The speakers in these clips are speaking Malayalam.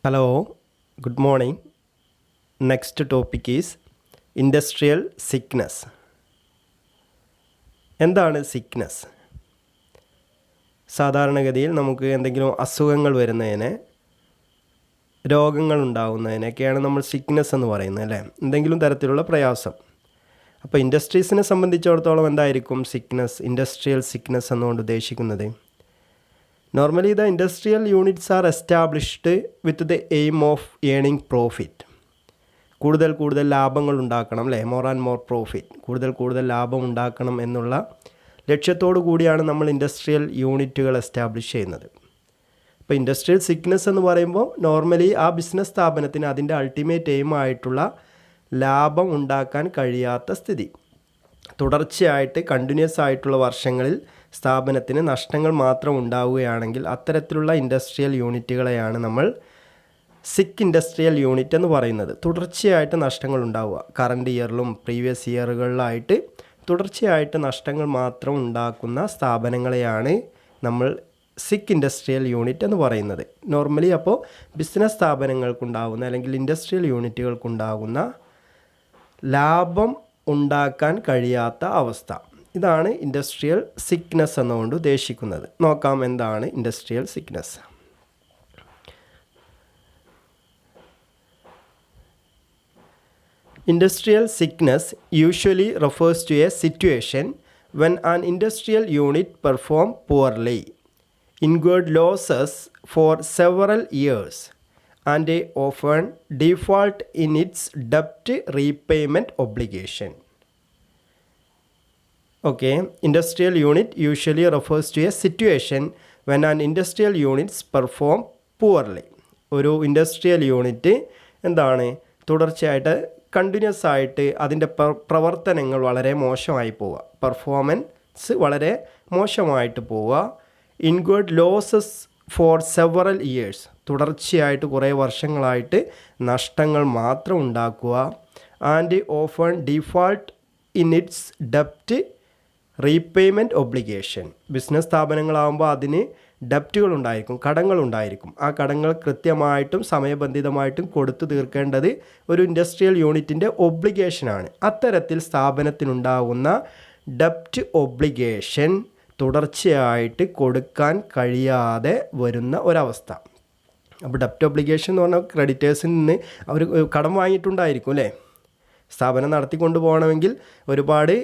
Hello, good morning. Next topic is industrial sickness. എന്താണ് സിക്നസ്? സാധാരണഗതിയിൽ നമുക്ക് എന്തെങ്കിലും അസുഖങ്ങൾ വരുന്നതിനെ, രോഗങ്ങൾ ഉണ്ടാകുന്നതിനൊക്കെയാണ് നമ്മൾ സിക്നസ് എന്ന് പറയുന്നത്, അല്ലേ? എന്തെങ്കിലും തരത്തിലുള്ള പ്രയാസം. അപ്പോൾ ഇൻഡസ്ട്രീസിനെ സംബന്ധിച്ചിടത്തോളം എന്തായിരിക്കും സിക്നസ്, ഇൻഡസ്ട്രിയൽ സിക്നസ് എന്നുകൊണ്ട് ഉദ്ദേശിക്കുന്നത്? Normally, the industrial units are established with the aim of earning profit. കൂടുതൽ ലാഭങ്ങൾ ഉണ്ടാക്കണം, അല്ലേ? മോർ ആൻഡ് മോർ പ്രോഫിറ്റ്, കൂടുതൽ ലാഭം ഉണ്ടാക്കണം എന്നുള്ള ലക്ഷ്യത്തോടു കൂടിയാണ് നമ്മൾ ഇൻഡസ്ട്രിയൽ യൂണിറ്റുകൾ എസ്റ്റാബ്ലിഷ് ചെയ്യുന്നത്. അപ്പോൾ ഇൻഡസ്ട്രിയൽ സിക്നസ് എന്ന് പറയുമ്പോൾ നോർമലി ആ ബിസിനസ് സ്ഥാപനത്തിന് അതിൻ്റെ അൾട്ടിമേറ്റ് എയിം ആയിട്ടുള്ള ലാഭം ഉണ്ടാക്കാൻ കഴിയാത്ത സ്ഥിതി, തുടർച്ചയായിട്ട് കണ്ടിന്യൂസ് ആയിട്ടുള്ള വർഷങ്ങളിൽ സ്ഥാപനത്തിന് നഷ്ടങ്ങൾ മാത്രം ഉണ്ടാവുകയാണെങ്കിൽ അത്തരത്തിലുള്ള ഇൻഡസ്ട്രിയൽ യൂണിറ്റുകളെയാണ് നമ്മൾ സിക്ക് ഇൻഡസ്ട്രിയൽ യൂണിറ്റ് എന്ന് പറയുന്നത്. തുടർച്ചയായിട്ട് നഷ്ടങ്ങൾ ഉണ്ടാവുക, കറണ്ട് ഇയറിലും പ്രീവിയസ് ഇയറുകളിലായിട്ട് തുടർച്ചയായിട്ട് നഷ്ടങ്ങൾ മാത്രം ഉണ്ടാക്കുന്ന സ്ഥാപനങ്ങളെയാണ് നമ്മൾ സിക്ക് ഇൻഡസ്ട്രിയൽ യൂണിറ്റ് എന്ന് പറയുന്നത്. നോർമലി അപ്പോൾ ബിസിനസ് സ്ഥാപനങ്ങൾക്കുണ്ടാകുന്ന അല്ലെങ്കിൽ ഇൻഡസ്ട്രിയൽ യൂണിറ്റുകൾക്കുണ്ടാകുന്ന ലാഭം ഉണ്ടാക്കാൻ കഴിയാത്ത അവസ്ഥ, ഇതാണ് ഇൻഡസ്ട്രിയൽ സിക്നസ് എന്നുകൊണ്ട് ഉദ്ദേശിക്കുന്നത്. നോക്കാം എന്താണ് industrial sickness. Industrial sickness usually refers to a situation when an industrial unit performs poorly, incurred losses for several years, and often default in its debt repayment obligation. Okay, industrial unit usually refers to a situation when an industrial units perform poorly. ഒരു ഇൻഡസ്ട്രിയൽ യൂണിറ്റ് എന്താണ്, തുടർച്ചയായിട്ട് കണ്ടിന്യൂസ് ആയിട്ട് അതിൻ്റെ പ്രവർത്തനങ്ങൾ വളരെ മോശമായി പോവുക, പെർഫോമൻസ് വളരെ മോശമായിട്ട് പോവുക. Incurred losses for several years, തുടർച്ചയായിട്ട് കുറേ വർഷങ്ങളായിട്ട് നഷ്ടങ്ങൾ മാത്രം ഉണ്ടാക്കുക. And often default in its ഡെപ്റ്റ് റീപേയ്മെൻറ്റ് ഒബ്ലിഗേഷൻ, ബിസിനസ് സ്ഥാപനങ്ങളാകുമ്പോൾ അതിന് ഡെപ്റ്റുകളുണ്ടായിരിക്കും, കടങ്ങളുണ്ടായിരിക്കും. ആ കടങ്ങൾ കൃത്യമായിട്ടും സമയബന്ധിതമായിട്ടും കൊടുത്തു തീർക്കേണ്ടത് ഒരു ഇൻഡസ്ട്രിയൽ യൂണിറ്റിൻ്റെ ഒബ്ലിഗേഷനാണ്. അത്തരത്തിൽ സ്ഥാപനത്തിനുണ്ടാകുന്ന ഡെപ്റ്റ് ഒബ്ലിഗേഷൻ തുടർച്ചയായിട്ട് കൊടുക്കാൻ കഴിയാതെ വരുന്ന ഒരവസ്ഥ. അപ്പോൾ ഡെപ്റ്റ് ഒബ്ലിഗേഷൻ എന്ന് പറഞ്ഞാൽ ക്രെഡിറ്റേഴ്സിൽ നിന്ന് അവർ കടം വാങ്ങിയിട്ടുണ്ടായിരിക്കും, അല്ലേ? സ്ഥാപനം നടത്തിക്കൊണ്ട് പോകണമെങ്കിൽ ഒരുപാട്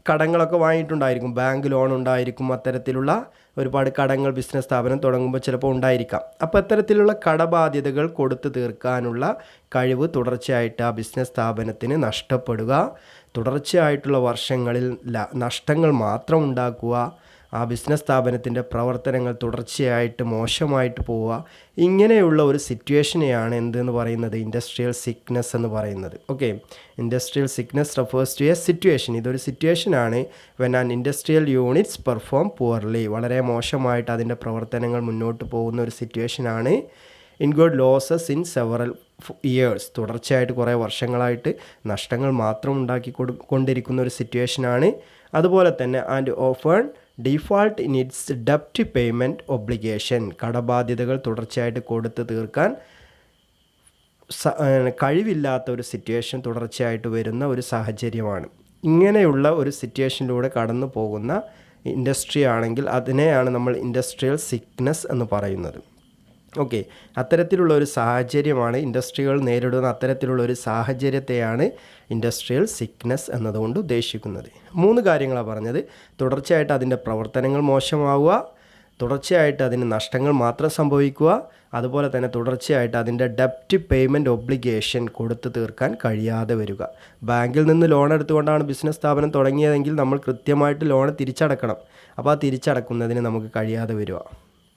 കടങ്ങളൊക്കെ വാങ്ങിയിട്ടുണ്ടായിരിക്കും, ബാങ്ക് ലോൺ ഉണ്ടായിരിക്കും, അത്തരത്തിലുള്ള ഒരുപാട് കടങ്ങൾ ബിസിനസ് സ്ഥാപനം തുടങ്ങുമ്പോൾ ചിലപ്പോൾ ഉണ്ടായിരിക്കാം. അപ്പോൾ അത്തരത്തിലുള്ള കടബാധ്യതകൾ കൊടുത്തു തീർക്കാനുള്ള കഴിവ് തുടർച്ചയായിട്ട് ആ ബിസിനസ് സ്ഥാപനത്തിന് നഷ്ടപ്പെടുക, തുടർച്ചയായിട്ടുള്ള വർഷങ്ങളിൽ നഷ്ടങ്ങൾ മാത്രം ഉണ്ടാക്കുക, ആ ബിസിനസ് സ്ഥാപനത്തിൻ്റെ പ്രവർത്തനങ്ങൾ തുടർച്ചയായിട്ട് മോശമായിട്ട് പോവുക, ഇങ്ങനെയുള്ള ഒരു സിറ്റുവേഷനെയാണ് എന്തെന്ന് പറയുന്നത്, ഇൻഡസ്ട്രിയൽ സിക്നസ് എന്ന് പറയുന്നത്. Okay, industrial sickness refers to a situation, ഇതൊരു സിറ്റുവേഷനാണ് when an industrial units perform poorly, വളരെ മോശമായിട്ട് അതിൻ്റെ പ്രവർത്തനങ്ങൾ മുന്നോട്ട് പോകുന്ന ഒരു സിറ്റുവേഷനാണ്. Incurred losses in several years, തുടർച്ചയായിട്ട് കുറേ വർഷങ്ങളായിട്ട് നഷ്ടങ്ങൾ മാത്രം ഉണ്ടാക്കി കൊണ്ടിരിക്കുന്ന ഒരു സിറ്റുവേഷനാണ്. അതുപോലെ തന്നെ and often default in its ഡെപ്റ്റ് പേയ്മെൻറ്റ് ഒബ്ലിഗേഷൻ, കടബാധ്യതകൾ തുടർച്ചയായിട്ട് കൊടുത്തു തീർക്കാൻ കഴിവില്ലാത്ത ഒരു സിറ്റുവേഷൻ തുടർച്ചയായിട്ട് വരുന്ന ഒരു സാഹചര്യമാണ്. ഇങ്ങനെയുള്ള ഒരു സിറ്റുവേഷനിലൂടെ കടന്നു പോകുന്ന ഇൻഡസ്ട്രി ആണെങ്കിൽ അതിനെയാണ് നമ്മൾ ഇൻഡസ്ട്രിയൽ സിക്നസ് എന്ന് പറയുന്നത്. ഓക്കെ, അത്തരത്തിലുള്ള ഒരു സാഹചര്യമാണ് ഇൻഡസ്ട്രികൾ നേരിടുന്ന, അത്തരത്തിലുള്ള ഒരു സാഹചര്യത്തെയാണ് ഇൻഡസ്ട്രിയൽ സിക്നസ് എന്നതുകൊണ്ട് ഉദ്ദേശിക്കുന്നത്. 3 കാര്യങ്ങളാണ് പറഞ്ഞത്. തുടർച്ചയായിട്ട് അതിൻ്റെ പ്രവർത്തനങ്ങൾ മോശമാവുക, തുടർച്ചയായിട്ട് അതിന് നഷ്ടങ്ങൾ മാത്രം സംഭവിക്കുക, അതുപോലെ തന്നെ തുടർച്ചയായിട്ട് അതിൻ്റെ ഡെപ്റ്റ് പേയ്മെൻറ്റ് ഒബ്ലിഗേഷൻ കൊടുത്തു തീർക്കാൻ കഴിയാതെ വരിക. ബാങ്കിൽ നിന്ന് ലോൺ എടുത്തുകൊണ്ടാണ് ബിസിനസ് സ്ഥാപനം തുടങ്ങിയതെങ്കിൽ നമ്മൾ കൃത്യമായിട്ട് ലോൺ തിരിച്ചടക്കണം. അപ്പോൾ ആ തിരിച്ചടക്കുന്നതിന് നമുക്ക് കഴിയാതെ വരിക.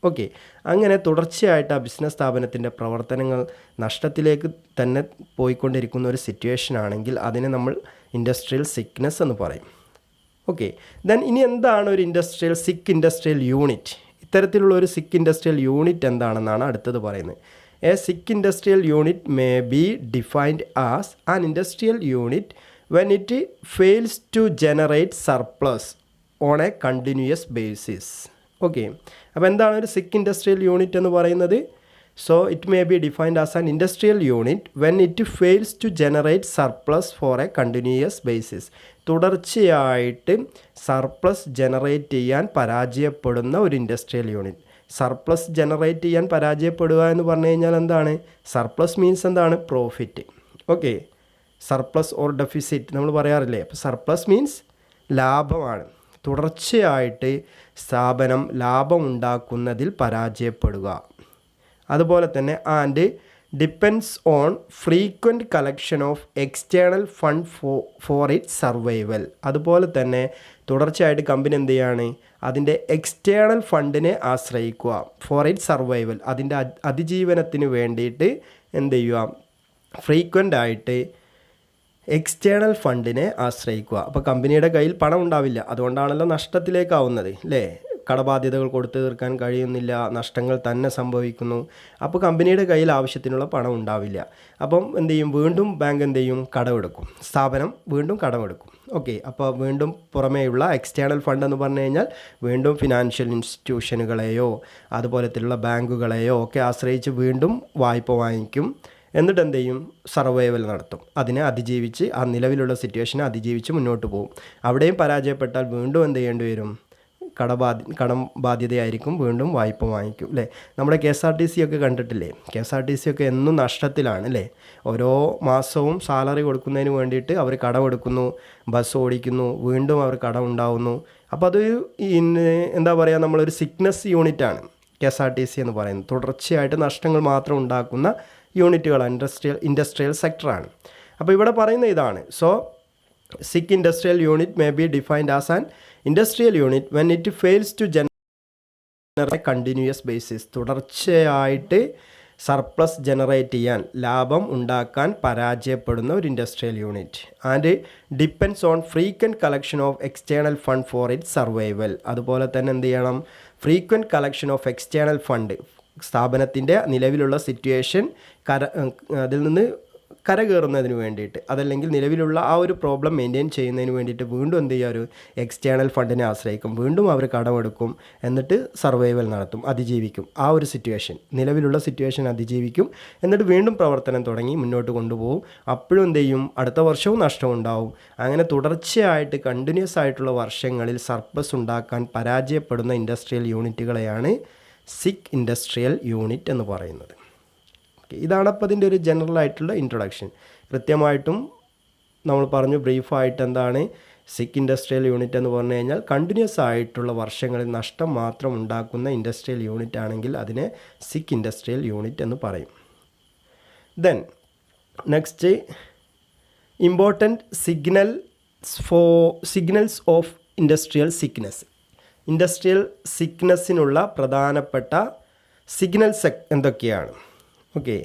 ഓക്കെ, അങ്ങനെ തുടർച്ചയായിട്ട് ആ ബിസിനസ് സ്ഥാപനത്തിൻ്റെ പ്രവർത്തനങ്ങൾ നഷ്ടത്തിലേക്ക് തന്നെ പോയിക്കൊണ്ടിരിക്കുന്ന ഒരു സിറ്റുവേഷൻ ആണെങ്കിൽ അതിനെ നമ്മൾ ഇൻഡസ്ട്രിയൽ സിക്നസ് എന്ന് പറയും. ഓക്കെ, ദെൻ ഇനി എന്താണ് ഒരു സിക്ക് ഇൻഡസ്ട്രിയൽ യൂണിറ്റ്? ഇത്തരത്തിലുള്ള ഒരു സിക്ക് ഇൻഡസ്ട്രിയൽ യൂണിറ്റ് എന്താണെന്നാണ് അടുത്തത് പറയുന്നത്. A sick industrial unit may be defined as an industrial unit when it fails to generate surplus on a continuous basis. Okay, അപ്പോൾ എന്താണ് ഒരു സിക്ക് ഇൻഡസ്ട്രിയൽ യൂണിറ്റ് എന്ന് പറയുന്നത്? So it may be defined as an industrial unit when it fails to generate surplus for a continuous basis. തുടർച്ചയായിട്ട് സർപ്ലസ് ജനറേറ്റ് ചെയ്യാൻ പരാജയപ്പെടുന്ന ഒരു ഇൻഡസ്ട്രിയൽ യൂണിറ്റ്. സർപ്ലസ് ജനറേറ്റ് ചെയ്യാൻ പരാജയപ്പെടുക എന്ന് പറഞ്ഞു കഴിഞ്ഞാൽ എന്താണ്? സർപ്ലസ് മീൻസ് എന്താണ്? Profit. Okay, surplus or deficit നമ്മൾ പറയാറില്ലേ? അപ്പോൾ സർപ്ലസ് മീൻസ് ലാഭമാണ്. തുടർച്ചയായിട്ട് സ്ഥാപനം ലാഭം ഉണ്ടാക്കുന്നതിൽ പരാജയപ്പെടുക. അതുപോലെ തന്നെ and depends on frequent collection of external fund for it survival. അതുപോലെ തന്നെ തുടർച്ചയായിട്ട് കമ്പനി എന്ത് ചെയ്യാണ്? അതിൻ്റെ എക്സ്റ്റേണൽ ഫണ്ടിനെ ആശ്രയിക്കുക. ഫോർ ഇറ്റ് സർവൈവൽ, അതിൻ്റെ അതിജീവനത്തിന് വേണ്ടിയിട്ട് എന്ത് ചെയ്യുക? ഫ്രീക്വൻ്റ് ആയിട്ട് എക്സ്റ്റേണൽ ഫണ്ടിനെ ആശ്രയിക്കുക. അപ്പോൾ കമ്പനിയുടെ കയ്യിൽ പണം ഉണ്ടാവില്ല, അതുകൊണ്ടാണല്ലോ നഷ്ടത്തിലേക്കാവുന്നത് അല്ലേ? കടബാധ്യതകൾ കൊടുത്തു തീർക്കാൻ കഴിയുന്നില്ല, നഷ്ടങ്ങൾ തന്നെ സംഭവിക്കുന്നു. അപ്പോൾ കമ്പനിയുടെ കയ്യിൽ ആവശ്യത്തിനുള്ള പണം ഉണ്ടാവില്ല. അപ്പം എന്ത് ചെയ്യും? വീണ്ടും ബാങ്ക് എന്ത് ചെയ്യും? കടമെടുക്കും. സ്ഥാപനം വീണ്ടും കടമെടുക്കും. ഓക്കെ, അപ്പോൾ വീണ്ടും പുറമേയുള്ള എക്സ്റ്റേണൽ ഫണ്ട് എന്ന് പറഞ്ഞു കഴിഞ്ഞാൽ വീണ്ടും ഫിനാൻഷ്യൽ ഇൻസ്റ്റിറ്റ്യൂഷനുകളെയോ അതുപോലത്തെയുള്ള ബാങ്കുകളെയോ ഒക്കെ ആശ്രയിച്ച് വീണ്ടും വായ്പ വാങ്ങിക്കും. എന്നിട്ട് എന്ത് ചെയ്യും? സർവൈവൽ നടത്തും. അതിനെ അതിജീവിച്ച്, ആ നിലവിലുള്ള സിറ്റുവേഷനെ അതിജീവിച്ച് മുന്നോട്ട് പോകും. അവിടെയും പരാജയപ്പെട്ടാൽ വീണ്ടും എന്ത് ചെയ്യേണ്ടി വരും? കടം ബാധ്യതയായിരിക്കും, വീണ്ടും വായ്പ വാങ്ങിക്കും അല്ലേ? നമ്മുടെ KSRTC ഒക്കെ കണ്ടിട്ടില്ലേ? KSRTC ഒക്കെ എന്നും നഷ്ടത്തിലാണ് അല്ലേ? ഓരോ മാസവും സാലറി കൊടുക്കുന്നതിന് വേണ്ടിയിട്ട് അവർ കടമെടുക്കുന്നു, ബസ് ഓടിക്കുന്നു, വീണ്ടും അവർ കടം ഉണ്ടാവുന്നു. അപ്പോൾ അത് എന്താ പറയുക, നമ്മളൊരു സിക്നസ് യൂണിറ്റാണ് KSRTC എന്ന് പറയുന്നത്. തുടർച്ചയായിട്ട് നഷ്ടങ്ങൾ മാത്രം ഉണ്ടാക്കുന്ന യൂണിറ്റുകളാണ്, ഇൻഡസ്ട്രിയൽ സെക്ടറാണ്. അപ്പോൾ ഇവിടെ പറയുന്ന ഇതാണ്. So sick industrial unit may be defined as an industrial unit when it fails to generate continuous basis. തുടർച്ചയായിട്ട് സർപ്ലസ് ജനറേറ്റ് ചെയ്യാൻ, ലാഭം ഉണ്ടാക്കാൻ പരാജയപ്പെടുന്ന ഒരു industrial unit. And depends on frequent collection of external fund for it survival. അതുപോലെ തന്നെ എന്ത് ചെയ്യണം? Frequent collection of external fund, സ്ഥാപനത്തിൻ്റെ നിലവിലുള്ള സിറ്റുവേഷൻ അതിൽ നിന്ന് കരകയറുന്നതിന് വേണ്ടിയിട്ട്, അതല്ലെങ്കിൽ നിലവിലുള്ള ആ ഒരു പ്രോബ്ലം മെയിൻറ്റെയിൻ ചെയ്യുന്നതിന് വേണ്ടിയിട്ട് വീണ്ടും എന്ത് ചെയ്യുക? ഒരു എക്സ്റ്റേണൽ ഫണ്ടിനെ ആശ്രയിക്കും. വീണ്ടും അവർ കടമെടുക്കും. എന്നിട്ട് സർവൈവൽ നടത്തും, അതിജീവിക്കും. ആ ഒരു സിറ്റുവേഷൻ, നിലവിലുള്ള സിറ്റുവേഷൻ അതിജീവിക്കും. എന്നിട്ട് വീണ്ടും പ്രവർത്തനം തുടങ്ങി മുന്നോട്ട് കൊണ്ടുപോകും. അപ്പോഴും എന്ത് ചെയ്യും? അടുത്ത വർഷവും നഷ്ടമുണ്ടാവും. അങ്ങനെ തുടർച്ചയായിട്ട് കണ്ടിന്യൂസ് ആയിട്ടുള്ള വർഷങ്ങളിൽ സർപ്ലസ് ഉണ്ടാക്കാൻ പരാജയപ്പെടുന്ന ഇൻഡസ്ട്രിയൽ യൂണിറ്റുകളെയാണ് സിക്ക് ഇൻഡസ്ട്രിയൽ യൂണിറ്റ് എന്ന് പറയുന്നത്. ഇതാണ് അപ്പോൾ അതിൻ്റെ ഒരു ജനറൽ ആയിട്ടുള്ള ഇൻട്രൊഡക്ഷൻ. കൃത്യമായിട്ടും നമ്മൾ പറഞ്ഞു ബ്രീഫായിട്ട് എന്താണ് സിക്ക് ഇൻഡസ്ട്രിയൽ യൂണിറ്റ് എന്ന് പറഞ്ഞു കഴിഞ്ഞാൽ കണ്ടിന്യൂസ് ആയിട്ടുള്ള വർഷങ്ങളിൽ നഷ്ടം മാത്രം ഉണ്ടാക്കുന്ന ഇൻഡസ്ട്രിയൽ യൂണിറ്റ് ആണെങ്കിൽ അതിനെ സിക്ക് ഇൻഡസ്ട്രിയൽ യൂണിറ്റ് എന്ന് പറയും. Then next, important signals of industrial sickness. Industrial സിക്നെസ്സിനുള്ള പ്രധാനപ്പെട്ട സിഗ്നൽസ് എന്തൊക്കെയാണ്? ഓക്കെ,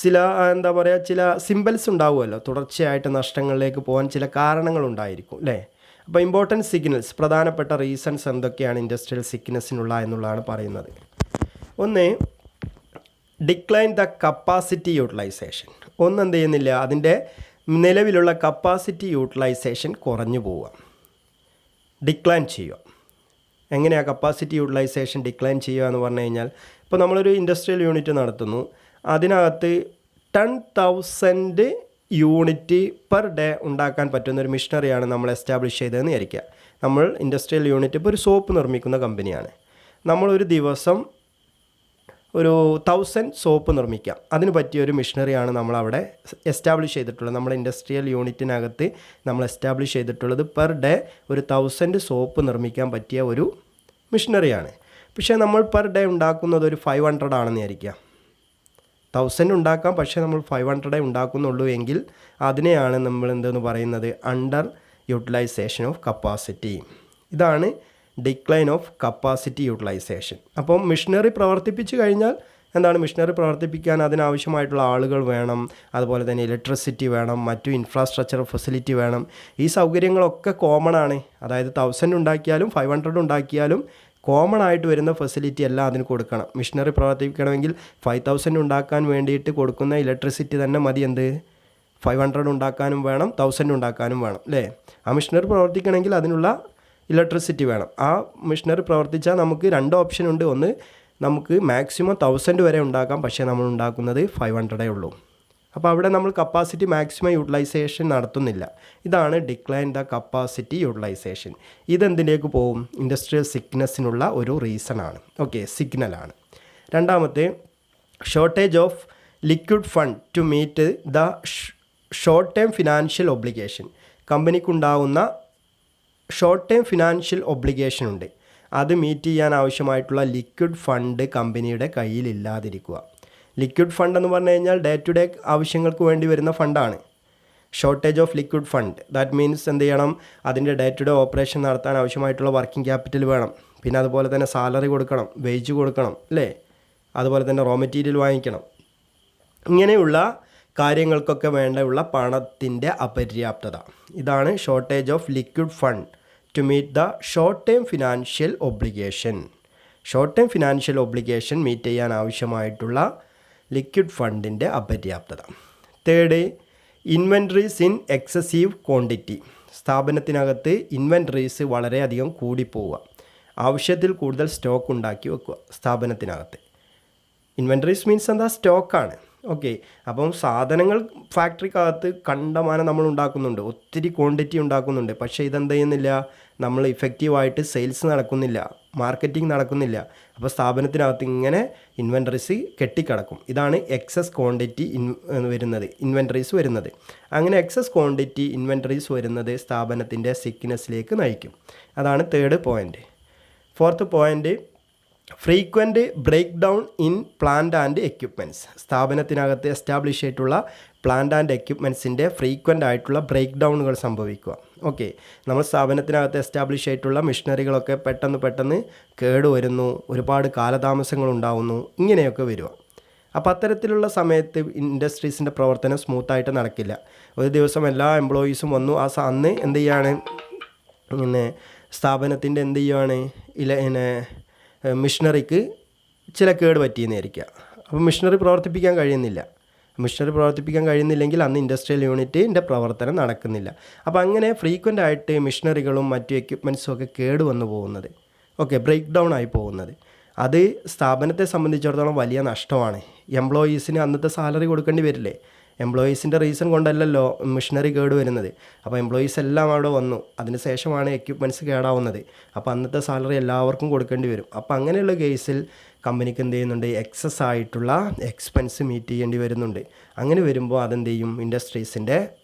ചില എന്താ പറയുക, ചില സിമ്പിൾസ് ഉണ്ടാവുമല്ലോ. തുടർച്ചയായിട്ട് നഷ്ടങ്ങളിലേക്ക് പോകാൻ ചില കാരണങ്ങളുണ്ടായിരിക്കും അല്ലേ? അപ്പോൾ ഇമ്പോർട്ടൻറ്റ് സിഗ്നൽസ്, പ്രധാനപ്പെട്ട റീസൺസ് എന്തൊക്കെയാണ് ഇൻഡസ്ട്രിയൽ സിക്നെസ്സിനുള്ള എന്നുള്ളതാണ് പറയുന്നത്. ഒന്ന്, ഡിക്ലൈൻ ദ കപ്പാസിറ്റി യൂട്ടിലൈസേഷൻ. ഒന്ന് എന്ത് ചെയ്യുന്നില്ല? അതിൻ്റെ നിലവിലുള്ള കപ്പാസിറ്റി യൂട്ടിലൈസേഷൻ കുറഞ്ഞു പോവുക, ഡിക്ലൈൻ ചെയ്യുക. എങ്ങനെയാണ് കപ്പാസിറ്റി യൂട്ടിലൈസേഷൻ ഡിക്ലൈൻ ചെയ്യുക എന്ന് പറഞ്ഞു കഴിഞ്ഞാൽ, ഇപ്പോൾ നമ്മളൊരു ഇൻഡസ്ട്രിയൽ യൂണിറ്റ് നടത്തുന്നു. അതിനകത്ത് 10,000 യൂണിറ്റ് പെർ ഡേ ഉണ്ടാക്കാൻ പറ്റുന്ന ഒരു മിഷനറിയാണ് നമ്മൾ എസ്റ്റാബ്ലിഷ് ചെയ്തതെന്ന് വിചാരിക്കുക. നമ്മൾ ഇൻഡസ്ട്രിയൽ യൂണിറ്റ്, ഇപ്പോൾ ഒരു സോപ്പ് നിർമ്മിക്കുന്ന കമ്പനിയാണ്. നമ്മളൊരു ദിവസം ഒരു 1000 സോപ്പ് നിർമ്മിക്കാം. അതിന് പറ്റിയൊരു മിഷനറിയാണ് നമ്മളവിടെ എസ്റ്റാബ്ലിഷ് ചെയ്തിട്ടുള്ളത്. നമ്മുടെ ഇൻഡസ്ട്രിയൽ യൂണിറ്റിനകത്ത് നമ്മൾ എസ്റ്റാബ്ലിഷ് ചെയ്തിട്ടുള്ളത് പെർ ഡേ ഒരു 1000 സോപ്പ് നിർമ്മിക്കാൻ പറ്റിയ ഒരു മിഷനറിയാണ്. പക്ഷേ നമ്മൾ പെർ ഡേ ഉണ്ടാക്കുന്നത് ഒരു 500 ആണെന്ന് വിചാരിക്കുക. 1000 ഉണ്ടാക്കാം, പക്ഷേ നമ്മൾ 500 ഉണ്ടാക്കുന്നുള്ളൂ എങ്കിൽ അതിനെയാണ് നമ്മൾ എന്തെന്ന് പറയുന്നത്? Under utilization of capacity. ഇതാണ് ഡിക്ലൈൻ ഓഫ് കപ്പാസിറ്റി യൂട്ടിലൈസേഷൻ. അപ്പം മിഷനറി പ്രവർത്തിപ്പിച്ച് കഴിഞ്ഞാൽ എന്താണ്? മിഷനറി പ്രവർത്തിപ്പിക്കാൻ അതിനാവശ്യമായിട്ടുള്ള ആളുകൾ വേണം, അതുപോലെ തന്നെ ഇലക്ട്രിസിറ്റി വേണം, മറ്റു ഇൻഫ്രാസ്ട്രക്ചർ ഫെസിലിറ്റി വേണം. ഈ സൗകര്യങ്ങളൊക്കെ കോമൺ ആണ്. അതായത് 1000 ഉണ്ടാക്കിയാലും 500 ഉണ്ടാക്കിയാലും കോമൺ ആയിട്ട് വരുന്ന ഫെസിലിറ്റി എല്ലാം അതിന് കൊടുക്കണം. മിഷനറി പ്രവർത്തിപ്പിക്കണമെങ്കിൽ 5000 ഉണ്ടാക്കാൻ വേണ്ടിയിട്ട് കൊടുക്കുന്ന ഇലക്ട്രിസിറ്റി തന്നെ മതി. എന്ത്? 500 ഉണ്ടാക്കാനും വേണം, 1000 ഉണ്ടാക്കാനും വേണം അല്ലേ? ആ മിഷനറി പ്രവർത്തിക്കണമെങ്കിൽ അതിനുള്ള ഇലക്ട്രിസിറ്റി വേണം. ആ മിഷനറി പ്രവർത്തിച്ചാൽ നമുക്ക് 2 ഓപ്ഷൻ ഉണ്ട്. ഒന്ന്, നമുക്ക് മാക്സിമം 1000 വരെ ഉണ്ടാക്കാം, പക്ഷേ നമ്മൾ ഉണ്ടാക്കുന്നത് 500 ഉള്ളൂ. അപ്പോൾ അവിടെ നമ്മൾ കപ്പാസിറ്റി മാക്സിമം യൂട്ടിലൈസേഷൻ നടത്തുന്നില്ല. ഇതാണ് ഡിക്ലൈൻ ദ കപ്പാസിറ്റി യൂട്ടിലൈസേഷൻ. ഇതെന്തിലേക്ക് പോകും? ഇൻഡസ്ട്രിയൽ സിക്നെസ്സിനുള്ള ഒരു റീസണാണ്. ഓക്കെ, സിഗ്നലാണ്. രണ്ടാമത്തെ, shortage of liquid fund to meet the short term financial obligation. കമ്പനിക്കുണ്ടാവുന്ന ഷോർട്ട് ടേം ഫിനാൻഷ്യൽ ഒബ്ലിഗേഷൻ ഉണ്ട്, അത് മീറ്റ് ചെയ്യാൻ ആവശ്യമായിട്ടുള്ള ലിക്വിഡ് ഫണ്ട് കമ്പനിയുടെ കയ്യിലില്ലാതിരിക്കുക. ലിക്വിഡ് ഫണ്ട് എന്ന് പറഞ്ഞു കഴിഞ്ഞാൽ ഡേ ടു ഡേ ആവശ്യങ്ങൾക്ക് വേണ്ടി വരുന്ന ഫണ്ടാണ്. Shortage of liquid fund, that means എന്ത് ചെയ്യണം? അതിൻ്റെ ഡേ ടു ഡേ ഓപ്പറേഷൻ നടത്താൻ ആവശ്യമായിട്ടുള്ള വർക്കിംഗ് ക്യാപിറ്റൽ വേണം. പിന്നെ അതുപോലെ തന്നെ സാലറി കൊടുക്കണം, വേജ് കൊടുക്കണം, അല്ലേ? അതുപോലെ തന്നെ റോ മെറ്റീരിയൽ വാങ്ങിക്കണം. ഇങ്ങനെയുള്ള കാര്യങ്ങൾക്കൊക്കെ വേണ്ടിയുള്ള പണത്തിൻ്റെ അപര്യാപ്തത, ഇതാണ് shortage of liquid fund to meet the short term financial obligation. Short term financial obligation meet ചെയ്യാൻ ആവശ്യമായിട്ടുള്ള ലിക്വിഡ് ഫണ്ടിൻ്റെ അപര്യാപ്തത. Third, inventories in excessive quantity. സ്ഥാപനത്തിനകത്ത് ഇൻവെൻട്രീസ് വളരെയധികം കൂടിപ്പോവുക, ആവശ്യത്തിൽ കൂടുതൽ സ്റ്റോക്ക് ഉണ്ടാക്കി വെക്കുക സ്ഥാപനത്തിനകത്ത്. ഇൻവെൻട്രീസ് മീൻസ് എന്താ? സ്റ്റോക്കാണ്. ഓക്കെ, അപ്പം സാധനങ്ങൾ ഫാക്ടറിക്കകത്ത് കണ്ടമാനം നമ്മൾ ഉണ്ടാക്കുന്നുണ്ട്, ഒത്തിരി ക്വാണ്ടിറ്റി ഉണ്ടാക്കുന്നുണ്ട്. പക്ഷേ ഇതെന്ത് ചെയ്യുന്നില്ല? നമ്മൾ ഇഫക്റ്റീവായിട്ട് സെയിൽസ് നടക്കുന്നില്ല, മാർക്കറ്റിംഗ് നടക്കുന്നില്ല. അപ്പോൾ സ്ഥാപനത്തിനകത്ത് ഇങ്ങനെ ഇൻവെൻട്രീസ് കെട്ടിക്കിടക്കും. ഇതാണ് എക്സസ് ക്വാണ്ടിറ്റി വരുന്നത്, ഇൻവെൻട്രീസ് വരുന്നത്. അങ്ങനെ എക്സസ് ക്വാണ്ടിറ്റി ഇൻവെൻട്രീസ് വരുന്നത് സ്ഥാപനത്തിൻ്റെ സിക്നെസ്സിലേക്ക് നയിക്കും. അതാണ് third point. Fourth point, frequent break down in plant and equipments. സ്ഥാപനത്തിനകത്ത് എസ്റ്റാബ്ലിഷ് ചെയ്തിട്ടുള്ള പ്ലാന്റ് ആൻഡ് എക്യുപ്മെൻറ്റ്സിൻ്റെ ഫ്രീക്വൻ്റ് ആയിട്ടുള്ള ബ്രേക്ക് ഡൗണുകൾ സംഭവിക്കുക. ഓക്കെ, നമ്മൾ സ്ഥാപനത്തിനകത്ത് എസ്റ്റാബ്ലിഷ് ചെയ്തിട്ടുള്ള മെഷീനറികളൊക്കെ പെട്ടെന്ന് കേടുവരുന്നു, ഒരുപാട് കാലതാമസങ്ങൾ ഉണ്ടാവുന്നു, ഇങ്ങനെയൊക്കെ വരിക. അപ്പോൾ അത്തരത്തിലുള്ള സമയത്ത് ഇൻഡസ്ട്രീസിൻ്റെ പ്രവർത്തനം സ്മൂത്തായിട്ട് നടക്കില്ല. ഒരു ദിവസം എല്ലാ എംപ്ലോയീസും വന്നു, അന്ന് എന്ത് ചെയ്യാണ്? പിന്നെ സ്ഥാപനത്തിൻ്റെ എന്ത് ചെയ്യുകയാണ്? മിഷനറിക്ക് ചില കേട് പറ്റിയെന്നായിരിക്കുക. അപ്പോൾ മിഷനറി പ്രവർത്തിപ്പിക്കാൻ കഴിയുന്നില്ലെങ്കിൽ അന്ന് ഇൻഡസ്ട്രിയൽ യൂണിറ്റിൻ്റെ പ്രവർത്തനം നടക്കുന്നില്ല. അപ്പോൾ അങ്ങനെ ഫ്രീക്വൻ്റ് ആയിട്ട് മിഷനറികളും മറ്റു എക്യുപ്മെൻറ്റ്സും ഒക്കെ കേട് വന്നു പോകുന്നത്, ഓക്കെ, ബ്രേക്ക് ഡൗൺ ആയി പോകുന്നത്, അത് സ്ഥാപനത്തെ സംബന്ധിച്ചിടത്തോളം വലിയ നഷ്ടമാണ്. എംപ്ലോയീസിന് അന്നത്തെ സാലറി കൊടുക്കേണ്ടി വരില്ലേ? എംപ്ലോയീസിൻ്റെ റീസൺ കൊണ്ടല്ലല്ലോ മിഷനറി കേട് വരുന്നത്. അപ്പോൾ എംപ്ലോയീസ് എല്ലാം അവിടെ വന്നു, അതിന് ശേഷമാണ് എക്യുപ്മെൻറ്റ്സ് കേടാവുന്നത്. അപ്പോൾ അന്നത്തെ സാലറി എല്ലാവർക്കും കൊടുക്കേണ്ടി വരും. അപ്പോൾ അങ്ങനെയുള്ള കേസിൽ കമ്പനിക്ക് എന്ത് ചെയ്യുന്നുണ്ട്? എക്സസ് ആയിട്ടുള്ള എക്സ്പെൻസ് മീറ്റ് ചെയ്യേണ്ടി വരുന്നുണ്ട്. അങ്ങനെ വരുമ്പോൾ അതെന്ത് ചെയ്യും? ഇൻഡസ്ട്രീസിൻ്റെ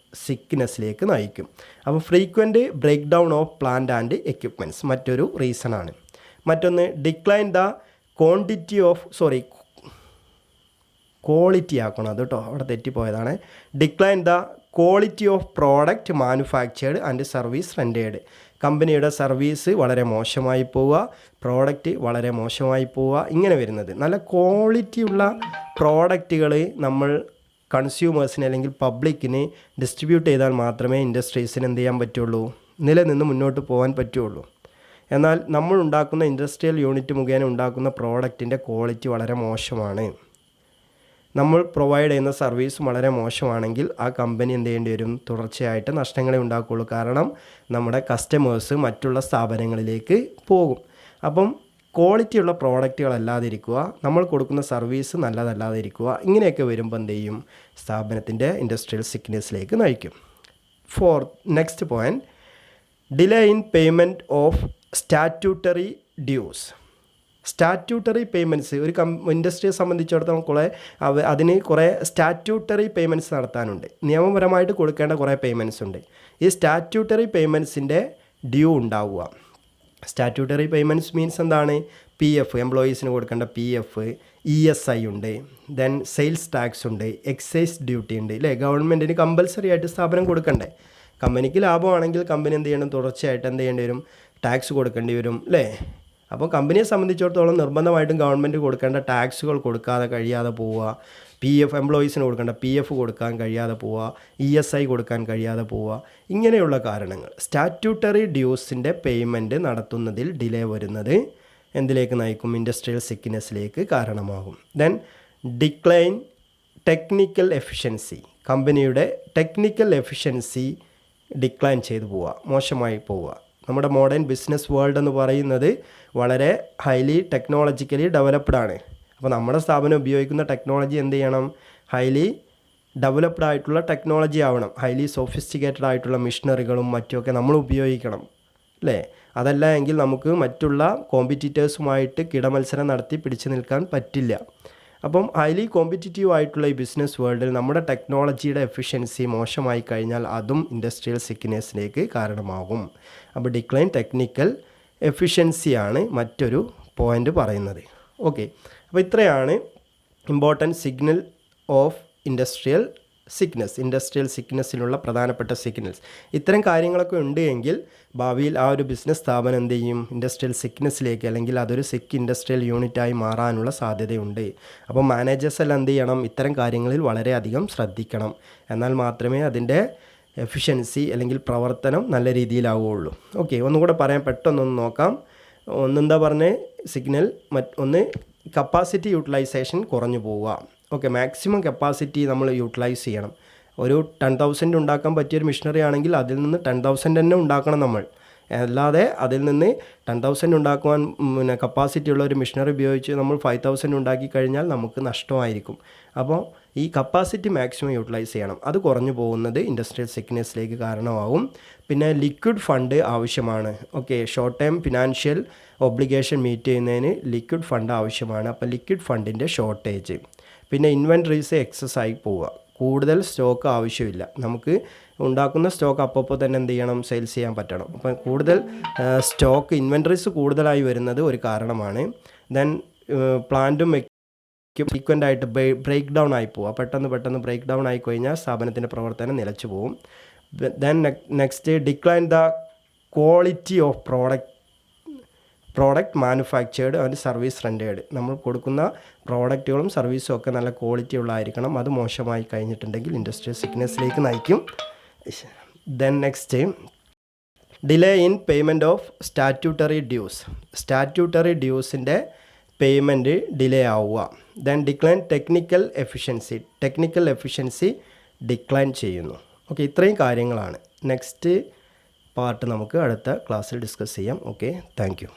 സിക്നെസ്സിലേക്ക് നയിക്കും. അപ്പോൾ frequent break down of plant and equipments മറ്റൊരു റീസണാണ്. മറ്റൊന്ന്, ഡിക്ലൈൻ ദ ക്വാളിറ്റി ആക്കണം അത് കേട്ടോ, അവിടെ തെറ്റിപ്പോയതാണ്. Decline the quality of product manufactured and service rendered. കമ്പനിയുടെ സർവീസ് വളരെ മോശമായി പോവുക, പ്രോഡക്റ്റ് വളരെ മോശമായി പോവുക, ഇങ്ങനെ വരുന്നത്. നല്ല ക്വാളിറ്റിയുള്ള പ്രോഡക്റ്റുകൾ നമ്മൾ കൺസ്യൂമേഴ്സിന് അല്ലെങ്കിൽ പബ്ലിക്കിന് ഡിസ്ട്രിബ്യൂട്ട് ചെയ്താൽ മാത്രമേ ഇൻഡസ്ട്രീസിന് എന്ത് ചെയ്യാൻ പറ്റുള്ളൂ? നിലനിന്ന് മുന്നോട്ട് പോകാൻ പറ്റുള്ളൂ. എന്നാൽ നമ്മൾ ഉണ്ടാക്കുന്ന ഇൻഡസ്ട്രിയൽ യൂണിറ്റ് മുഖേന ഉണ്ടാക്കുന്ന പ്രോഡക്റ്റിൻ്റെ ക്വാളിറ്റി വളരെ മോശമാണ്, നമ്മൾ പ്രൊവൈഡ് ചെയ്യുന്ന സർവീസ് വളരെ മോശമാണെങ്കിൽ ആ കമ്പനി എന്ത് ചെയ്യേണ്ടി വരും? തുടർച്ചയായിട്ട് നഷ്ടങ്ങളെ ഉണ്ടാക്കുകയുള്ളൂ. കാരണം നമ്മുടെ കസ്റ്റമേഴ്സ് മറ്റുള്ള സ്ഥാപനങ്ങളിലേക്ക് പോകും. അപ്പം ക്വാളിറ്റിയുള്ള പ്രോഡക്റ്റുകളല്ലാതിരിക്കുക, നമ്മൾ കൊടുക്കുന്ന സർവീസ് നല്ലതല്ലാതിരിക്കുക, ഇങ്ങനെയൊക്കെ വരുമ്പോൾ എന്ത് ചെയ്യും? സ്ഥാപനത്തിൻ്റെ ഇൻഡസ്ട്രിയൽ സിക്നെസ്സിലേക്ക് നയിക്കും. Next point, delay in payment of statutory dues. Statutory payments ഒരു ഇൻഡസ്ട്രിയെ സംബന്ധിച്ചിടത്തോളം അതിന് കുറേ സ്റ്റാറ്റ്യൂട്ടറി പേയ്മെൻറ്റ്സ് നടത്താനുണ്ട്, നിയമപരമായിട്ട് കൊടുക്കേണ്ട കുറേ പേയ്മെൻറ്റ്സ് ഉണ്ട്. ഈ സ്റ്റാറ്റ്യൂട്ടറി പേയ്മെൻറ്റ്സിൻ്റെ ഡ്യൂ ഉണ്ടാവുക. സ്റ്റാറ്റ്യൂട്ടറി പേയ്മെൻറ്റ്സ് മീൻസ് എന്താണ്? PF, എംപ്ലോയീസിന് കൊടുക്കേണ്ട PF, ESI ഉണ്ട്, ദെൻ സെയിൽസ് ടാക്സ് ഉണ്ട്, എക്സൈസ് ഡ്യൂട്ടി ഉണ്ട്, അല്ലേ? ഗവൺമെൻറ്റിന് കമ്പൽസറി ആയിട്ട് സ്ഥാപനം കൊടുക്കണ്ടേ? കമ്പനിക്ക് ലാഭമാണെങ്കിൽ കമ്പനി എന്ത് ചെയ്യണം? തുടർച്ചയായിട്ട് എന്ത് ചെയ്യേണ്ടി വരും? ടാക്സ് കൊടുക്കേണ്ടി വരും, അല്ലേ? അപ്പോൾ കമ്പനിയെ സംബന്ധിച്ചിടത്തോളം നിർബന്ധമായിട്ടും ഗവൺമെൻറ് കൊടുക്കേണ്ട ടാക്സുകൾ കൊടുക്കാതെ കഴിയാതെ പോവുക, PF എംപ്ലോയീസിന് കൊടുക്കേണ്ട PF കൊടുക്കാൻ കഴിയാതെ പോവുക, ESI കൊടുക്കാൻ കഴിയാതെ പോവുക, ഇങ്ങനെയുള്ള കാരണങ്ങൾ സ്റ്റാറ്റ്യൂട്ടറി ഡ്യൂസിൻ്റെ പേയ്മെൻറ്റ് നടത്തുന്നതിൽ ഡിലേ വരുന്നത് എന്തിലേക്ക് നയിക്കും? ഇൻഡസ്ട്രിയൽ സിക്നെസ്സിലേക്ക് കാരണമാകും. Then decline technical efficiency. കമ്പനിയുടെ ടെക്നിക്കൽ എഫിഷ്യൻസി ഡിക്ലൈൻ ചെയ്തു പോവുക, മോശമായി പോവുക. നമ്മുടെ മോഡേൺ ബിസിനസ് വേൾഡ് എന്ന് പറയുന്നത് വളരെ ഹൈലി ടെക്നോളജിക്കലി ഡെവലപ്ഡ് ആണ്. അപ്പോൾ നമ്മുടെ സ്ഥാപനം ഉപയോഗിക്കുന്ന ടെക്നോളജി എന്ത് ചെയ്യണം? ഹൈലി ഡെവലപ്ഡ് ആയിട്ടുള്ള ടെക്നോളജി ആവണം. ഹൈലി സോഫിസ്റ്റിക്കേറ്റഡ് ആയിട്ടുള്ള മെഷീനറികളും മറ്റുമൊക്കെ നമ്മൾ ഉപയോഗിക്കണം അല്ലേ? അതല്ല എങ്കിൽ നമുക്ക് മറ്റുള്ള കോമ്പറ്റീറ്റേഴ്സുമായിട്ട് കിടമത്സരം നടത്തി പിടിച്ചു നിൽക്കാൻ പറ്റില്ല. അപ്പം ഹൈലി കോമ്പറ്റീറ്റീവ് ആയിട്ടുള്ള ഈ ബിസിനസ് വേൾഡിൽ നമ്മുടെ ടെക്നോളജിയുടെ എഫിഷ്യൻസി മോശമായി കഴിഞ്ഞാൽ അതും ഇൻഡസ്ട്രിയൽ സിക്നെസ്സിലേക്ക് കാരണമാകും. അപ്പോൾ ഡിക്ലൈൻ ടെക്നിക്കൽ എഫിഷ്യൻസിയാണ് മറ്റൊരു പോയിൻ്റ് പറയുന്നത്. ഓക്കെ, അപ്പോൾ ഇത്രയാണ് ഇമ്പോർട്ടൻറ്റ് സിഗ്നൽ ഓഫ് ഇൻഡസ്ട്രിയൽ സിക്നെസ്സിലുള്ള പ്രധാനപ്പെട്ട സിഗ്നൽസ്. ഇത്തരം കാര്യങ്ങളൊക്കെ ഉണ്ട് എങ്കിൽ ഭാവിയിൽ ആ ഒരു ബിസിനസ് സ്ഥാപനം എന്ത് ചെയ്യും? ഇൻഡസ്ട്രിയൽ സിക്നെസ്സിലേക്ക് അല്ലെങ്കിൽ അതൊരു സിക്ക് ഇൻഡസ്ട്രിയൽ യൂണിറ്റായി മാറാനുള്ള സാധ്യതയുണ്ട്. അപ്പോൾ മാനേജേഴ്സ് എല്ലാം എന്ത് ചെയ്യണം? ഇത്തരം കാര്യങ്ങളിൽ വളരെയധികം ശ്രദ്ധിക്കണം. എന്നാൽ മാത്രമേ അതിൻ്റെ എഫിഷ്യൻസി അല്ലെങ്കിൽ പ്രവർത്തനം നല്ല രീതിയിലാവുകയുള്ളൂ. ഓക്കെ, ഒന്നുകൂടെ പറയാൻ പെട്ടെന്നൊന്ന് നോക്കാം. ഒന്നെന്താ പറഞ്ഞേ? സിഗ്നൽ ഒന്ന് കപ്പാസിറ്റി യൂട്ടിലൈസേഷൻ കുറഞ്ഞു പോവുക. ഓക്കെ, മാക്സിമം കപ്പാസിറ്റി നമ്മൾ യൂട്ടിലൈസ് ചെയ്യണം. ഒരു 10,000 ഉണ്ടാക്കാൻ പറ്റിയൊരു മെഷീനറി ആണെങ്കിൽ അതിൽ നിന്ന് 10,000 തന്നെ ഉണ്ടാക്കണം നമ്മൾ. അല്ലാതെ അതിൽ നിന്ന് 10,000 ഉണ്ടാക്കുവാൻ കപ്പാസിറ്റി ഉള്ള ഒരു മെഷീനറി ഉപയോഗിച്ച് നമ്മൾ 5,000 ഉണ്ടാക്കി കഴിഞ്ഞാൽ നമുക്ക് നഷ്ടമായിരിക്കും. അപ്പോൾ ഈ കപ്പാസിറ്റി മാക്സിമം യൂട്ടിലൈസ് ചെയ്യണം. അത് കുറഞ്ഞു പോകുന്നത് ഇൻഡസ്ട്രിയൽ സിക്നെസ്സിലേക്ക് കാരണമാകും. പിന്നെ ലിക്വിഡ് ഫണ്ട് ആവശ്യമാണ്. Okay, short time financial obligation meet ചെയ്യുന്നതിന് ലിക്വിഡ് ഫണ്ട് ആവശ്യമാണ്. അപ്പോൾ ലിക്വിഡ് ഫണ്ടിൻ്റെ ഷോർട്ടേജ്. പിന്നെ ഇൻവെൻട്രീസ് എക്സസ് ആയി പോവുക. കൂടുതൽ സ്റ്റോക്ക് ആവശ്യമില്ല. നമുക്ക് ഉണ്ടാക്കുന്ന സ്റ്റോക്ക് അപ്പോൾ തന്നെ എന്ത് ചെയ്യണം? സെയിൽസ് ചെയ്യാൻ പറ്റണം. അപ്പം കൂടുതൽ സ്റ്റോക്ക് ഇൻവെൻട്രീസ് കൂടുതലായി വരുന്നത് ഒരു കാരണമാണ്. ദെൻ പ്ലാന്റും ഫ്രീക്വൻ്റ് ആയിട്ട് ബ്രേക്ക് ഡൗൺ ആയി പോവുക. പെട്ടെന്ന് ബ്രേക്ക് ഡൗൺ ആയി കഴിഞ്ഞാൽ സ്ഥാപനത്തിൻ്റെ പ്രവർത്തനം നിലച്ചു പോകും. Then next decline the quality of product manufactured and service rendered. നമ്മൾ കൊടുക്കുന്ന പ്രോഡക്റ്റുകളും സർവീസും ഒക്കെ നല്ല ക്വാളിറ്റി ഉള്ളതായിരിക്കണം. അത് മോശമായി കഴിഞ്ഞിട്ടുണ്ടെങ്കിൽ ഇൻഡസ്ട്രിയൽ സിക്നെസ്സിലേക്ക് നയിക്കും. Then next delay in payment of statutory ഡ്യൂസിൻ്റെ പേയ്മെൻറ്റ് ഡിലേ ആവുക. Then decline technical efficiency decline ചെയ്യുന്നു. ഓക്കെ, ഇത്രയും കാര്യങ്ങളാണ്. നെക്സ്റ്റ് പാർട്ട് നമുക്ക് അടുത്ത ക്ലാസ്സിൽ ഡിസ്കസ് ചെയ്യാം. Okay, thank U.